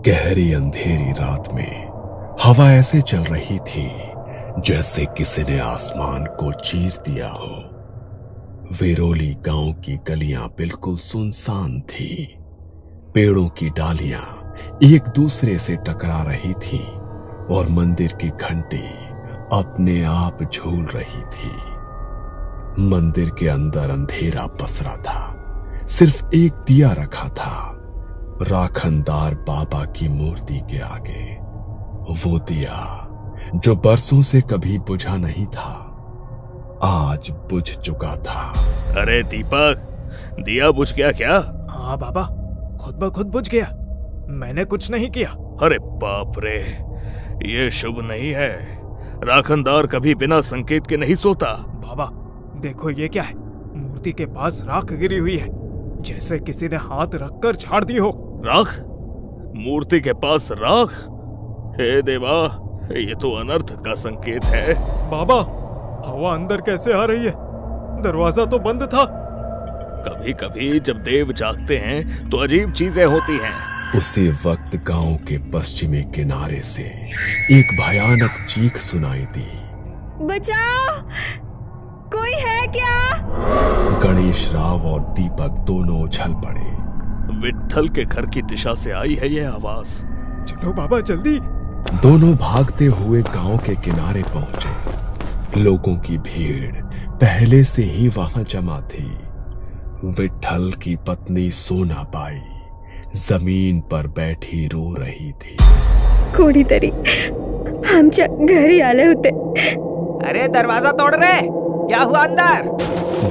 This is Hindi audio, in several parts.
गहरी अंधेरी रात में हवा ऐसे चल रही थी जैसे किसी ने आसमान को चीर दिया हो। वेरोली गांव की गलियां बिल्कुल सुनसान थी। पेड़ों की डालियां एक दूसरे से टकरा रही थी और मंदिर की घंटी अपने आप झूल रही थी। मंदिर के अंदर अंधेरा पसरा था। सिर्फ एक दिया रखा था राखनदार बाबा की मूर्ति के आगे। वो दिया जो बरसों से कभी बुझा नहीं था, आज बुझ चुका था। अरे दीपक, दिया बुझ गया क्या? हाँ बाबा, खुद ब खुद बुझ गया। मैंने कुछ नहीं किया। अरे बाप रे, ये शुभ नहीं है। राखनदार कभी बिना संकेत के नहीं सोता। बाबा देखो, ये क्या है? मूर्ति के पास राख गिरी हुई है, जैसे किसी ने हाथ रखकर झाड़ दी हो। राख? मूर्ति के पास राख? हे देवा, ये तो अनर्थ का संकेत है। बाबा, हवा अंदर कैसे आ रही है? दरवाजा तो बंद था। कभी कभी जब देव जागते हैं तो अजीब चीजें होती हैं। उसी वक्त गांव के पश्चिमी किनारे से एक भयानक चीख सुनाई दी। बचाओ, कोई है क्या? गणेश राव और दीपक दोनों उछल पड़े। विट्ठल के घर की दिशा से आई है ये आवाज। चलो बाबा जल्दी। दोनों भागते हुए गांव के किनारे पहुंचे। लोगों की भीड़ पहले से ही वहां जमा थी। विट्ठल की पत्नी सोनाबाई जमीन पर बैठी रो रही थी। कोणीतरी आमच्या घरी आले होते। अरे दरवाजा तोड़ रहे, क्या हुआ अंदर?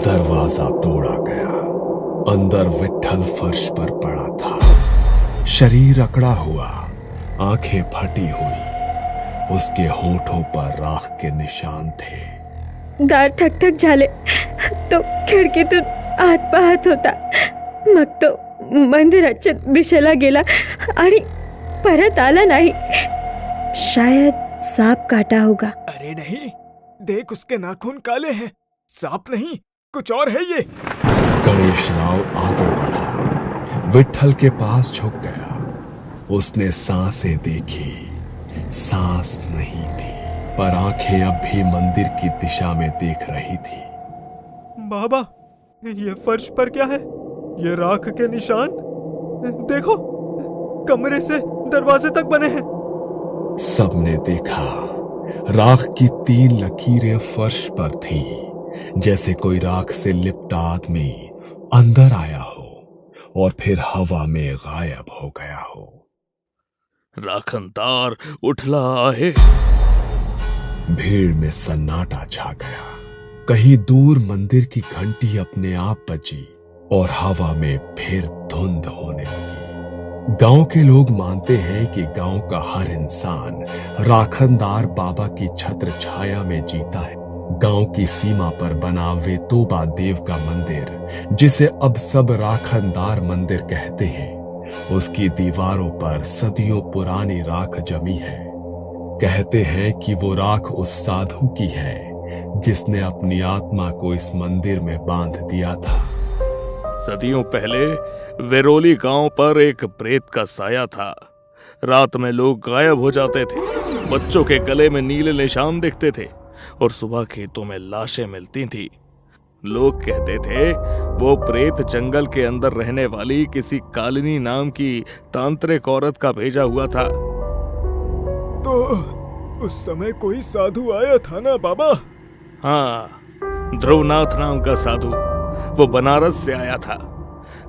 दरवाजा तोड़ा गया। अंदर विट्ठल फर्श पर पड़ा था, शरीर अकड़ा हुआ, आंखें फटी हुई। उसके होठों पर राख के निशान थे। दार ठकठक झाले तो खिडकीतून आत पाहत होता। मग तो मंदिराच्या दिशेला गेला आणि परत आला नाही। शायद सांप काटा होगा। अरे नहीं, देख उसके नाखून काले हैं। सांप नहीं, कुछ और है ये। गणेश राव आगे बढ़ा, विट्ठल के पास झुक गया। उसने सांसें देखी, सांस नहीं थी, पर आंखें अब भी मंदिर की दिशा में देख रही थी। बाबा, ये फर्श पर क्या है? ये राख के निशान देखो, कमरे से दरवाजे तक बने हैं। सबने देखा, राख की 3 लकीरें फर्श पर थीं, जैसे कोई राख से लिपटा आदमी अंदर आया हो और फिर हवा में गायब हो गया हो। राखनदार उठला आहे। भीड़ में सन्नाटा छा गया। कहीं दूर मंदिर की घंटी अपने आप बजी और हवा में फिर धुंध होने लगी। गांव के लोग मानते हैं कि गांव का हर इंसान राखनदार बाबा की छत्र छाया में जीता है। गांव की सीमा पर बना वेतोबा देव का मंदिर, जिसे अब सब राखनदार मंदिर कहते हैं, उसकी दीवारों पर सदियों पुरानी राख जमी है। कहते हैं कि वो राख उस साधु की है जिसने अपनी आत्मा को इस मंदिर में बांध दिया था। सदियों पहले वेरोली गांव पर एक प्रेत का साया था। रात में लोग गायब हो जाते थे, बच्चों के गले में नीले निशान दिखते थे और सुबह खेतों में लाशें मिलती थी। लोग कहते थे वो प्रेत जंगल के अंदर रहने वाली किसी कालिनी नाम की तांत्रिक औरत का भेजा हुआ था। तो उस समय कोई साधु आया था ना बाबा? हाँ, ध्रुवनाथ नाम का साधु। वो बनारस से आया था।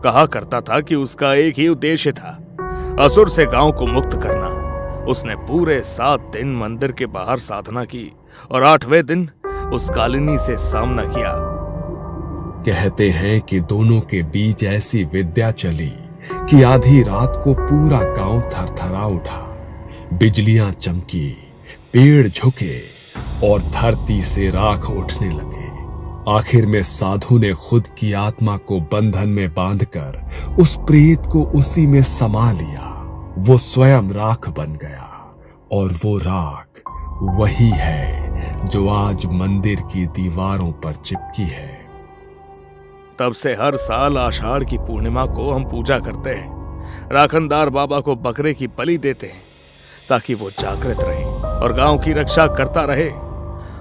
कहा करता था कि उसका एक ही उद्देश्य था, असुर से गांव को मुक्त करना। उसने पूरे 7 दिन मंदिर के बाहर साधना की और 8वें दिन उस कालिनी से सामना किया। कहते हैं कि दोनों के बीच ऐसी विद्या चली कि आधी रात को पूरा गांव थरथरा उठा। बिजलियां चमकी, पेड़ झुके और धरती से राख उठने लगे। आखिर में साधु ने खुद की आत्मा को बंधन में बांधकर उस प्रेत को उसी में समा लिया। वो स्वयं राख बन गया और वो राख वही है जो आज मंदिर की दीवारों पर चिपकी है। तब से हर साल आषाढ़ की पूर्णिमा को हम पूजा करते हैं। राखनदार बाबा को बकरे की बलि देते हैं ताकि वो जागृत रहे और गांव की रक्षा करता रहे।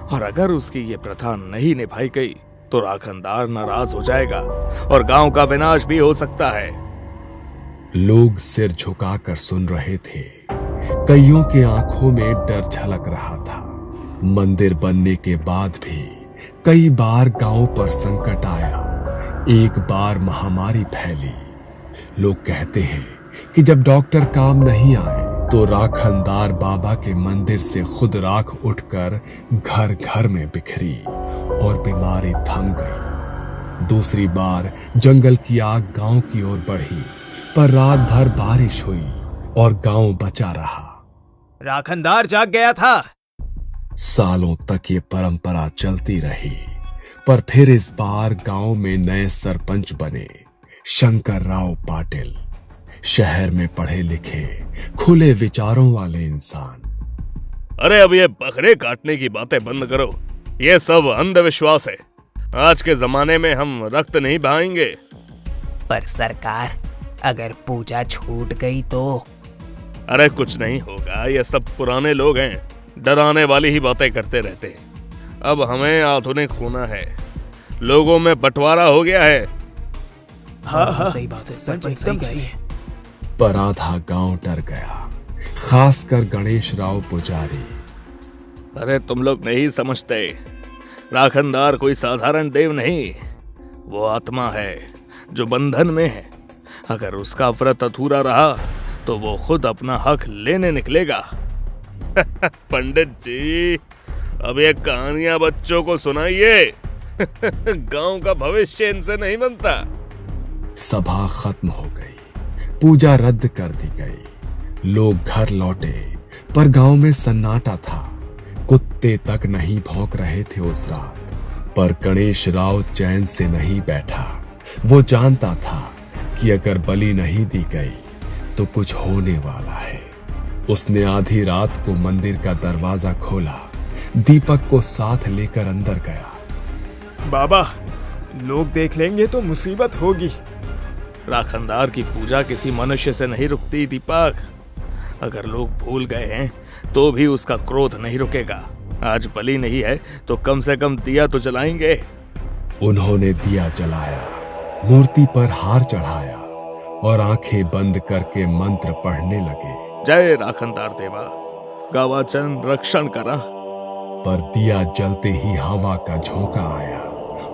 और अगर उसकी ये प्रथा नहीं निभाई गई तो राखनदार नाराज हो जाएगा और गांव का विनाश भी हो सकता है। लोग सिर झुकाकर सुन रहे थे। कईयों के आंखों में डर झलक रहा था। मंदिर बनने के बाद भी कई बार गांव पर संकट आया। एक बार महामारी फैली। लोग कहते हैं कि जब डॉक्टर काम नहीं आए तो राखनदार बाबा के मंदिर से खुद राख उठकर घर घर में बिखरी और बीमारी थम गई। दूसरी बार जंगल की आग गांव की ओर बढ़ी, पर रात भर बारिश हुई और गांव बचा रहा। राखनदार जाग गया था। सालों तक ये परंपरा चलती रही, पर फिर इस बार गांव में नए सरपंच बने, शंकर राव पाटिल। शहर में पढ़े लिखे, खुले विचारों वाले इंसान। अरे अब ये बकरे काटने की बातें बंद करो, ये सब अंधविश्वास है। आज के जमाने में हम रक्त नहीं बहाएंगे। पर सरकार, अगर पूजा छूट गई तो? अरे कुछ नहीं होगा, ये सब पुराने लोग हैं, डराने वाली ही बातें करते रहते हैं। अब हमें आधुनिक होना है, लोगों में बंटवारा हो गया है। हाँ, सही बात है, सरपंच सही कह रहे हैं। पर आधा गांव डर गया, खासकर गणेश राव पुजारी। अरे तुम लोग नहीं समझते, राखनदार कोई साधारण देव नहीं, वो आत्मा है जो बंधन में है। अगर उसका व्रत अधूरा रहा तो वो खुद अपना हक लेने निकलेगा। पंडित जी, अब ये कहानियां बच्चों को सुनाइए। गांव का भविष्य इनसे नहीं बनता। सभा खत्म हो गई, पूजा रद्द कर दी गई। लोग घर लौटे, पर गांव में सन्नाटा था। कुत्ते तक नहीं भौंक रहे थे उस रात। पर गणेश राव चैन से नहीं बैठा। वो जानता था कि अगर बलि नहीं दी गई तो कुछ होने वाला है। उसने आधी रात को मंदिर का दरवाजा खोला, दीपक को साथ लेकर अंदर गया। बाबा, लोग देख लेंगे तो मुसीबत होगी। राखनदार की पूजा किसी मनुष्य से नहीं रुकती दीपक। अगर लोग भूल गए हैं तो भी उसका क्रोध नहीं रुकेगा। आज बलि नहीं है तो कम से कम दिया तो जलाएंगे। उन्होंने दिया जलाया, मूर्ति पर हार चढ़ाया और आंखें बंद करके मंत्र पढ़ने लगे। जय राखनदार देवा, गावाचन रक्षण करा। पर दिया जलते ही हवा का झोंका आया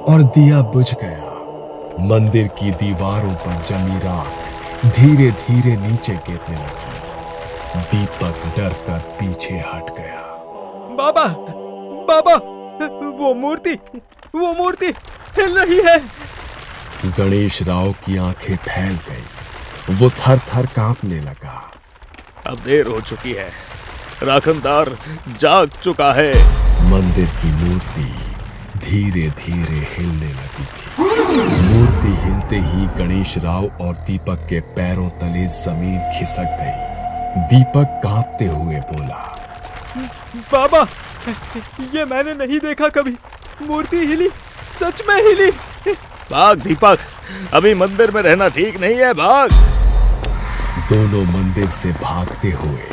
और दिया बुझ गया। मंदिर की दीवारों पर जमी राख धीरे धीरे नीचे गिरने लगी। दीपक डर कर पीछे हट गया। बाबा, बाबा, वो मूर्ति हिल रही है। गणेश राव की आंखें फैल गई। वो थर थर कांपने लगा। अब देर हो चुकी है, राखनदार जाग चुका है। मंदिर की मूर्ति धीरे धीरे हिलने लगी थी। मूर्ति हिलते ही गणेश राव और दीपक के पैरों तले जमीन खिसक गई। दीपक कांपते हुए बोला, बाबा, ये मैंने नहीं देखा कभी। मूर्ति हिली, सच में हिली। भाग दीपक, अभी मंदिर में रहना ठीक नहीं है, भाग। दोनों मंदिर से भागते हुए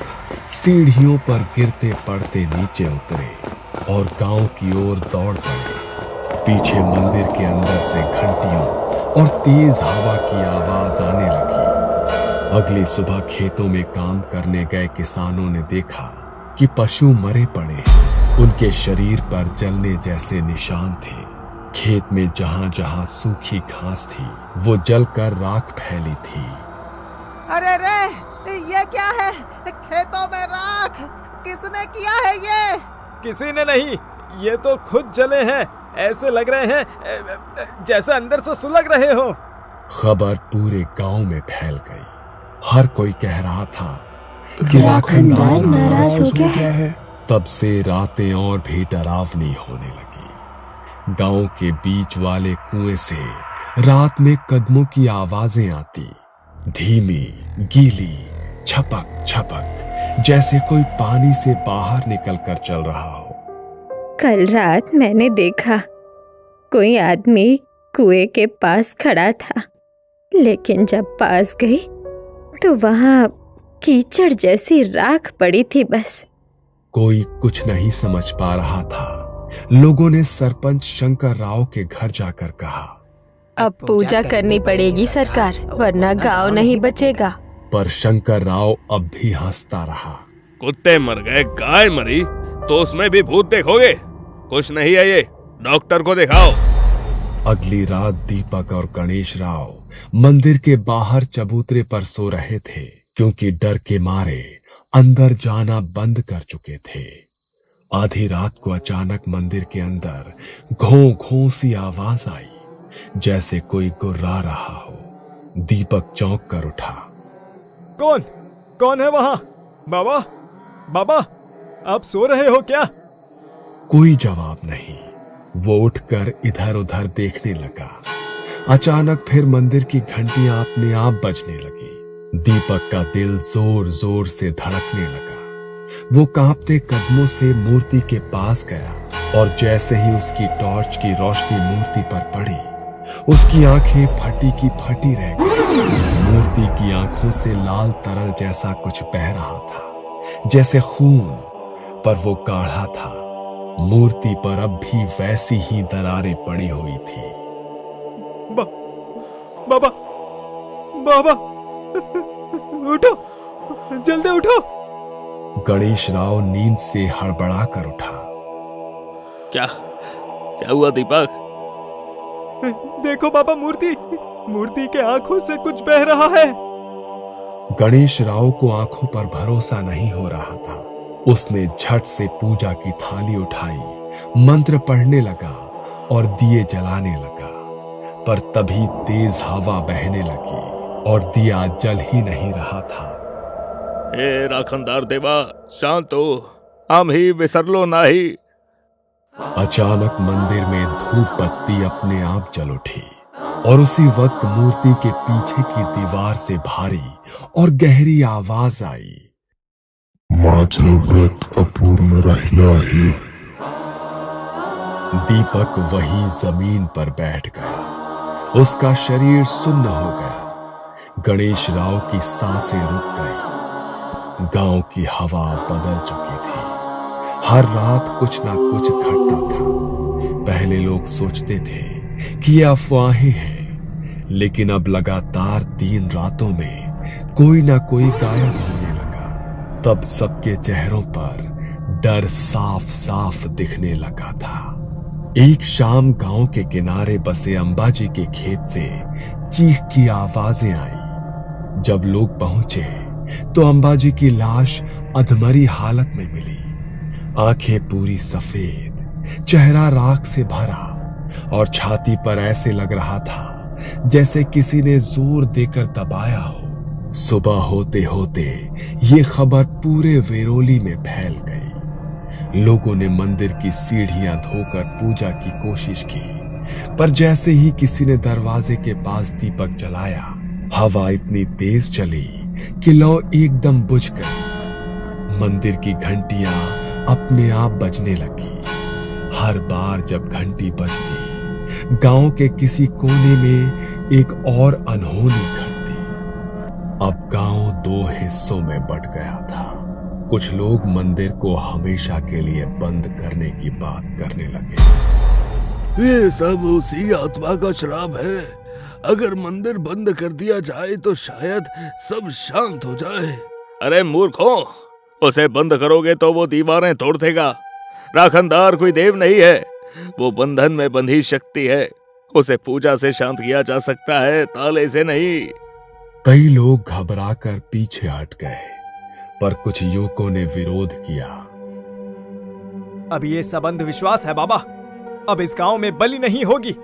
सीढ़ियों पर गिरते पड़ते नीचे उतरे और गांव की ओर दौड़ गए। पीछे मंदिर के अंदर से घंटियों और तेज हवा की आवाज आने लगी। अगली सुबह खेतों में काम करने गए किसानों ने देखा कि पशु मरे पड़े हैं। उनके शरीर पर जलने जैसे निशान थे। खेत में जहां जहां सूखी घास थी वो जलकर राख फैली थी। अरे रे, ये क्या है? खेतों में राख किसने किया है? ये किसी ने नहीं, ये तो खुद जले हैं। ऐसे लग रहे हैं जैसे अंदर से सुलग रहे हो। खबर पूरे गांव में फैल गई। हर कोई कह रहा था कि राखनदार नाराज हो गया है। तब से रातें और भी डरावनी होने लगी। गांव के बीच वाले कुएं से रात में कदमों की आवाजें आती, धीमी, गीली, छपक छपक, जैसे कोई पानी से बाहर निकलकर चल रहा हो। कल रात मैंने देखा कोई आदमी कुएं के पास खड़ा था, लेकिन जब पास गई तो वहां कीचड़ जैसी राख पड़ी थी बस। कोई कुछ नहीं समझ पा रहा था। लोगों ने सरपंच शंकर राव के घर जाकर कहा, अब पूजा करनी पड़ेगी सरकार, वरना गांव नहीं बचेगा। पर शंकर राव अब भी हंसता रहा। कुत्ते मर गए, गाय मरी, तो उसमें भी भूत देखोगे? कुछ नहीं है ये, डॉक्टर को दिखाओ। अगली रात दीपक और गणेश राव मंदिर के बाहर चबूतरे पर सो रहे थे, क्योंकि डर के मारे अंदर जाना बंद कर चुके थे। आधी रात को अचानक मंदिर के अंदर घों घों सी आवाज आई, जैसे कोई गुर्रा रहा हो। दीपक चौंक कर उठा। कौन कौन है वहां? बाबा, बाबा, आप सो रहे हो क्या? कोई जवाब नहीं। वो उठकर इधर उधर देखने लगा। अचानक फिर मंदिर की घंटियां अपने आप बजने लगी। दीपक का दिल जोर जोर से धड़कने लगा। वो कांपते कदमों से मूर्ति के पास गया और जैसे ही उसकी टॉर्च की रोशनी मूर्ति पर पड़ी, उसकी आंखें फटी की फटी रह गई। मूर्ति की आंखों से लाल तरल जैसा कुछ बह रहा था, जैसे खून, पर वो गाढ़ा था। मूर्ति पर अब भी वैसी ही दरारें पड़ी हुई थी। बाबा, बाबा, उठो, जल्दी उठो। गणेश राव नींद से हड़बड़ा कर उठा। क्या क्या हुआ दीपक? देखो बाबा, मूर्ति के आंखों से कुछ बह रहा है। गणेश राव को आंखों पर भरोसा नहीं हो रहा था। उसने झट से पूजा की थाली उठाई, मंत्र पढ़ने लगा और दिए जलाने लगा। पर तभी तेज हवा बहने लगी और दिया जल ही नहीं रहा था। ए राखनदार देवा, शांत हो, हम ही विसरलो नाही। अचानक मंदिर में धूप बत्ती अपने आप जल उठी और उसी वक्त मूर्ति के पीछे की दीवार से भारी और गहरी आवाज आई, माझं व्रत अपूर्ण राहिलं आहे। दीपक वहीं जमीन पर बैठ गया। उसका शरीर सुन्न हो गया। गणेश राव की सांसें रुक गई। गांव की हवा बदल चुकी थी। हर रात कुछ ना कुछ घटता था। पहले लोग सोचते थे कि ये अफवाहें हैं, लेकिन अब लगातार 3 रातों में कोई ना कोई गायब होने लगा। तब सबके चेहरों पर डर साफ साफ दिखने लगा था। एक शाम गांव के किनारे बसे अंबाजी के खेत से चीख की आवाजें आई। जब लोग पहुंचे तो अंबाजी की लाश अधमरी हालत में मिली। आंखें पूरी सफेद, चेहरा राख से भरा और छाती पर ऐसे लग रहा था जैसे किसी ने जोर देकर दबाया हो। सुबह होते होते ये खबर पूरे वेरोली में फैल गई। लोगों ने मंदिर की सीढ़ियां धोकर पूजा की कोशिश की, पर जैसे ही किसी ने दरवाजे के पास दीपक जलाया, हवा इतनी तेज चली कि लौ एकदम बुझ गई। मंदिर की घंटियां अपने आप बजने लगी। हर बार जब घंटी बजती, गांव के किसी कोने में एक और अनहोनी घटती। अब गांव 2 हिस्सों में बंट गया था। कुछ लोग मंदिर को हमेशा के लिए बंद करने की बात करने लगे। ये सब उसी आत्मा का श्राप है। अगर मंदिर बंद कर दिया जाए तो शायद सब शांत हो जाए। अरे मूर्खों, उसे बंद करोगे तो वो दीवारें तोड़ देगा। राखनदार कोई देव नहीं है, वो बंधन में बंधी शक्ति है। उसे पूजा से शांत किया जा सकता है, ताले से नहीं। कई लोग घबराकर पीछे हट गए, पर कुछ युवकों ने विरोध किया। अब ये सब अंधविश्वास है बाबा। अब इस गांव में बलि नहीं होगी।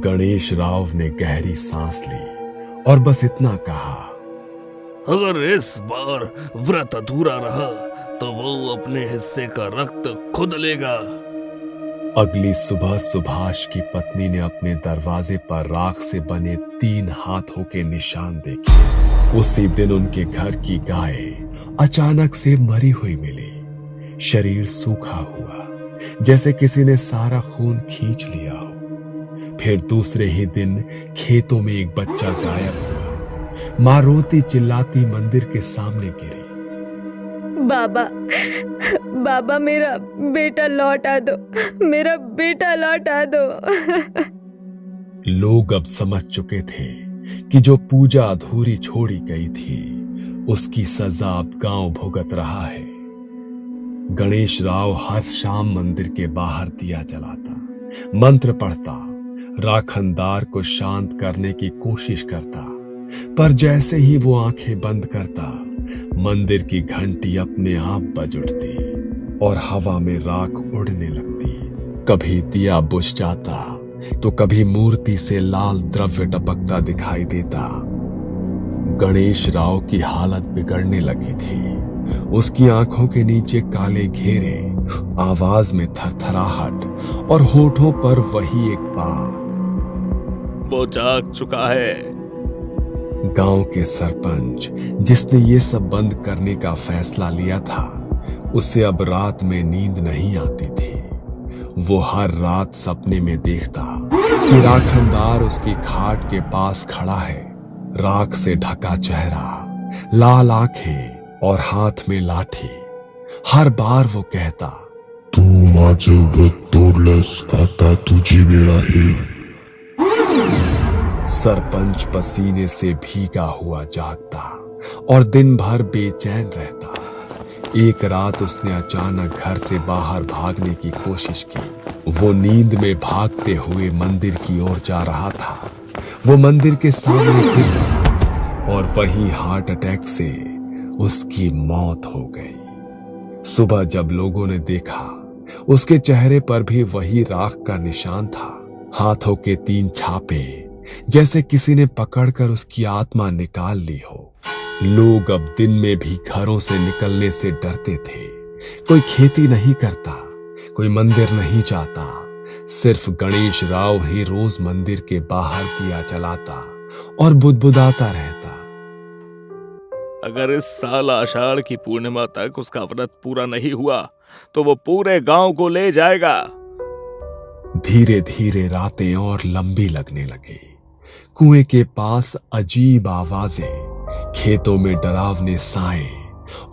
गणेश राव ने गहरी सांस ली और बस इतना कहा, अगर इस बार व्रत अधूरा रहा तो वो अपने हिस्से का रक्त खुद लेगा। अगली सुबह सुभाष की पत्नी ने अपने दरवाजे पर राख से बने 3 हाथों के निशान देखे। उसी दिन उनके घर की गाय अचानक से मरी हुई मिली। शरीर सूखा हुआ, जैसे किसी ने सारा खून खींच लिया हो। फिर दूसरे ही दिन खेतों में एक बच्चा गायब हुआ। मां रोती चिल्लाती मंदिर के सामने गिरी। बाबा, बाबा मेरा बेटा लौटा दो, मेरा बेटा लौटा दो। लोग अब समझ चुके थे कि जो पूजा अधूरी छोड़ी गई थी उसकी सजा अब गांव भुगत रहा है। गणेश राव हर शाम मंदिर के बाहर दिया जलाता, मंत्र पढ़ता, राखनदार को शांत करने की कोशिश करता, पर जैसे ही वो आंखें बंद करता मंदिर की घंटी अपने आप बज उठती और हवा में राख उड़ने लगती। कभी दिया बुझ जाता तो कभी मूर्ति से लाल द्रव्य टपकता दिखाई देता। गणेश राव की हालत बिगड़ने लगी थी। उसकी आंखों के नीचे काले घेरे, आवाज में थरथराहट और होठों पर वही एक बात, वो जाग चुका है। गांव के सरपंच जिसने ये सब बंद करने का फैसला लिया था, उसे अब रात में नींद नहीं आती थी। वो हर रात सपने में देखता कि राखनदार उसकी खाट के पास खड़ा है, राख से ढका चेहरा, लाल आंखें और हाथ में लाठी। हर बार वो कहता, तू माझं व्रत तोडलंस, आता तुझी वेळ आहे। सरपंच पसीने से भीगा हुआ जागता और दिन भर बेचैन रहता। एक रात उसने अचानक घर से बाहर भागने की कोशिश की। वो नींद में भागते हुए मंदिर की ओर जा रहा था। वो मंदिर के सामने गिर पड़ा और वहीं हार्ट अटैक से उसकी मौत हो गई। सुबह जब लोगों ने देखा, उसके चेहरे पर भी वही राख का निशान था, हाथों के 3 छापे, जैसे किसी ने पकड़कर उसकी आत्मा निकाल ली हो। लोग अब दिन में भी घरों से निकलने से डरते थे। कोई खेती नहीं करता, कोई मंदिर नहीं जाता, सिर्फ गणेश राव ही रोज मंदिर के बाहर दिया जलाता और बुदबुदाता रहता। अगर इस साल आषाढ़ की पूर्णिमा तक उसका व्रत पूरा नहीं हुआ तो वो पूरे गांव को ले जाएगा। धीरे धीरे रातें और लंबी लगने लगी। कुएं के पास अजीब आवाजें, खेतों में डरावने साए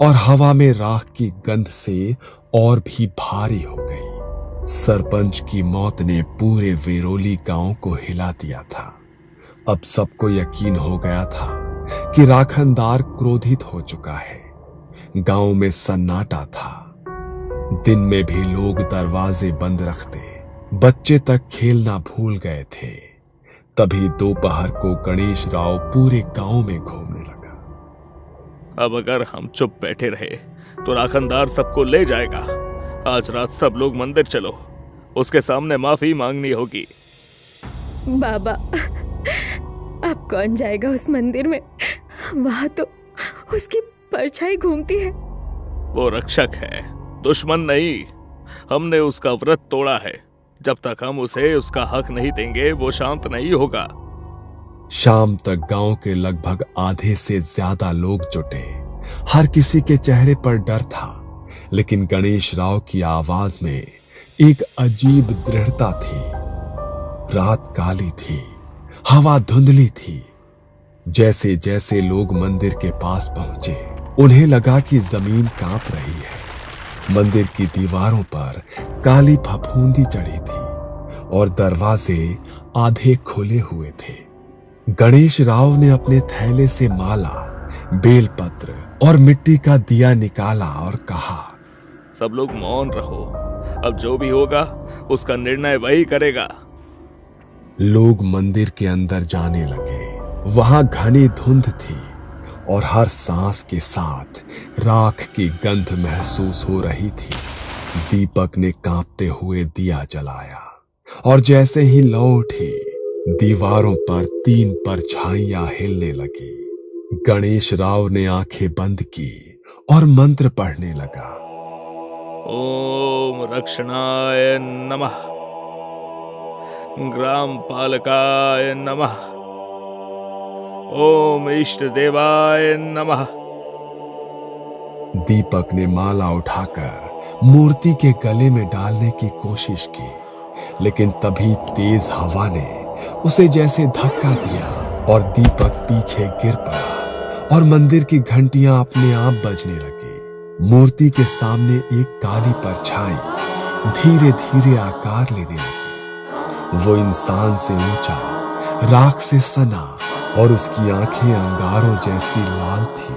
और हवा में राख की गंध से और भी भारी हो गई। सरपंच की मौत ने पूरे वेरोली गांव को हिला दिया था। अब सबको यकीन हो गया था कि राखनदार क्रोधित हो चुका है। गांव में सन्नाटा था। दिन में भी लोग दरवाजे बंद रखते, बच्चे तक खेलना भूल गए थे। तभी दोपहर को गणेश राव पूरे गांव में घूमने लगा। अब अगर हम चुप बैठे रहे तो राखनदार सबको ले जाएगा। आज रात सब लोग मंदिर चलो, उसके सामने माफी मांगनी होगी। बाबा, अब कौन जाएगा उस मंदिर में? वहां तो उसकी परछाई घूमती है। वो रक्षक है, दुश्मन नहीं। हमने उसका व्रत तोड़ा है। जब तक हम उसे उसका हक नहीं देंगे वो शांत नहीं होगा। शाम तक गांव के लगभग आधे से ज्यादा लोग जुटे। हर किसी के चेहरे पर डर था, लेकिन गणेश राव की आवाज में एक अजीब दृढ़ता थी। रात काली थी, हवा धुंधली थी। जैसे जैसे लोग मंदिर के पास पहुंचे, उन्हें लगा कि जमीन कांप रही है। मंदिर की दीवारों पर काली फफूंदी चढ़ी थी और दरवाजे आधे खुले हुए थे। गणेश राव ने अपने थैले से माला, बेलपत्र और मिट्टी का दिया निकाला और कहा, सब लोग मौन रहो। अब जो भी होगा उसका निर्णय वही करेगा। लोग मंदिर के अंदर जाने लगे। वहां घनी धुंध थी और हर सांस के साथ राख की गंध महसूस हो रही थी। दीपक ने कांपते हुए दिया जलाया और जैसे ही लौ उठी, दीवारों पर 3 परछाइयां हिलने लगी। गणेश राव ने आंखें बंद की और मंत्र पढ़ने लगा। ओम रक्षणाय नमः, ग्राम पालकाय नमः, ओम इष्ट देवाय नमः। दीपक ने माला उठाकर मूर्ति के गले में डालने की कोशिश की, लेकिन तभी तेज हवा ने उसे जैसे धक्का दिया और दीपक पीछे गिर पड़ा और मंदिर की घंटियां अपने आप बजने लगी। मूर्ति के सामने एक काली परछाई धीरे धीरे आकार लेने लगी। वो इंसान से ऊंचा, राख से सना और उसकी आंखें अंगारों जैसी लाल थी।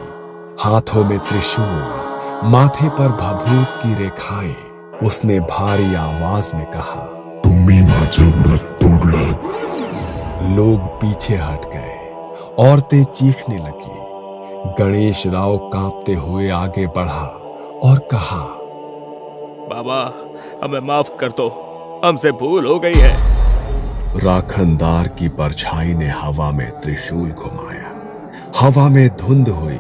हाथों में त्रिशूल, माथे पर भभूत की रेखाएं। उसने भारी आवाज में कहा, तुम्ही माझं व्रत तोडलं। लोग पीछे हट गए, औरतें चीखने लगी। गणेश राव कांपते हुए आगे बढ़ा और कहा, बाबा हमें माफ कर दो, हमसे भूल हो गई है। राखनदार की परछाई ने हवा में त्रिशूल घुमाया। हवा में धुंध हुई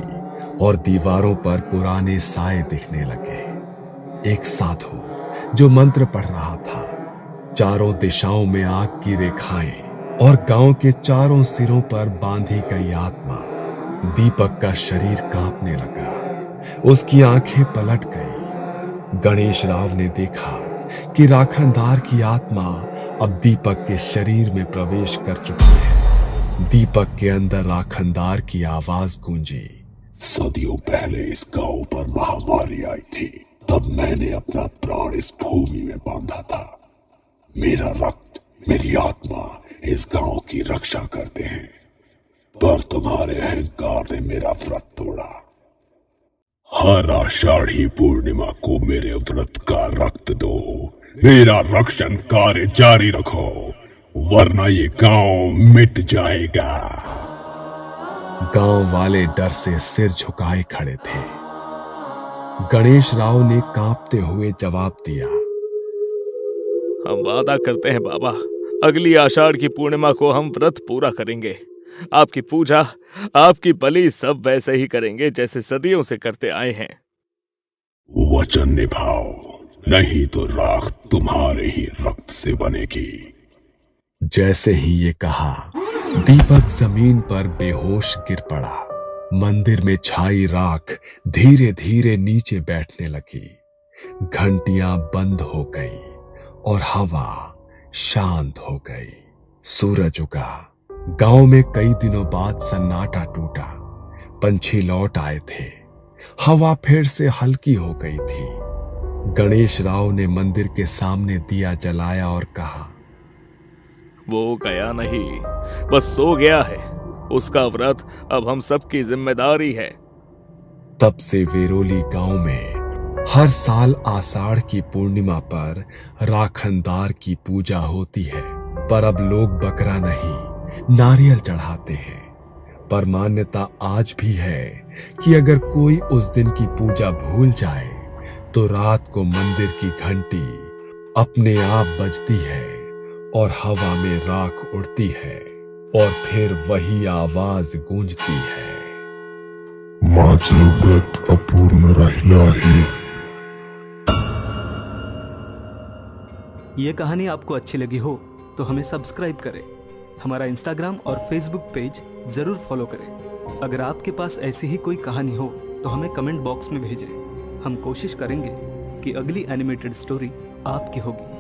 और दीवारों पर पुराने साए दिखने लगे। एक साधु जो मंत्र पढ़ रहा था, चारों दिशाओं में आग की रेखाएं और गांव के चारों सिरों पर बांधी गई आत्मा। दीपक का शरीर कांपने लगा, उसकी आंखें पलट गई। गणेश राव ने देखा कि राखनदार की आत्मा अब दीपक के शरीर में प्रवेश कर चुकी है। दीपक के अंदर राखनदार की आवाज गूंजी, सदियों पहले इस गांव पर महामारी आई थी, तब मैंने अपना प्राण इस भूमि में बांधा था। मेरा रक्त, मेरी आत्मा इस गांव की रक्षा करते हैं, पर तुम्हारे अहंकार ने मेरा व्रत तोड़ा। हर आषाढ़ी पूर्णिमा को मेरे व्रत का रक्त दो, मेरा रक्षण कार्य जारी रखो, वरना ये गांव मिट जाएगा। गांव वाले डर से सिर झुकाए खड़े थे। गणेश राव ने कांपते हुए जवाब दिया, हम वादा करते हैं बाबा, अगली आषाढ़ की पूर्णिमा को हम व्रत पूरा करेंगे। आपकी पूजा, आपकी बलि सब वैसे ही करेंगे जैसे सदियों से करते आए हैं। वचन निभाओ, नहीं तो राख तुम्हारे ही रक्त से बनेगी। जैसे ही ये कहा, दीपक जमीन पर बेहोश गिर पड़ा। मंदिर में छाई राख धीरे धीरे नीचे बैठने लगी। घंटियां बंद हो गई और हवा शांत हो गई। सूरज उगा। गांव में कई दिनों बाद सन्नाटा टूटा। पंछी लौट आए थे। हवा फिर से हल्की हो गई थी। गणेश राव ने मंदिर के सामने दिया जलाया और कहा, वो गया नहीं, बस सो गया है। उसका व्रत अब हम सबकी जिम्मेदारी है। तब से वेरोली गांव में हर साल आषाढ़ की पूर्णिमा पर राखनदार की पूजा होती है। पर अब लोग बकरा नहीं, नारियल चढ़ाते हैं। पर मान्यता आज भी है कि अगर कोई उस दिन की पूजा भूल जाए तो रात को मंदिर की घंटी अपने आप बजती है और हवा में राख उड़ती है और फिर वही आवाज गूंजती है, माझं व्रत अपूर्ण राहिलं आहे। ये कहानी आपको अच्छी लगी हो तो हमें सब्सक्राइब करें। हमारा इंस्टाग्राम और फेसबुक पेज जरूर फॉलो करें। अगर आपके पास ऐसी ही कोई कहानी हो तो हमें कमेंट बॉक्स में भेजें। हम कोशिश करेंगे कि अगली एनिमेटेड स्टोरी आपकी होगी।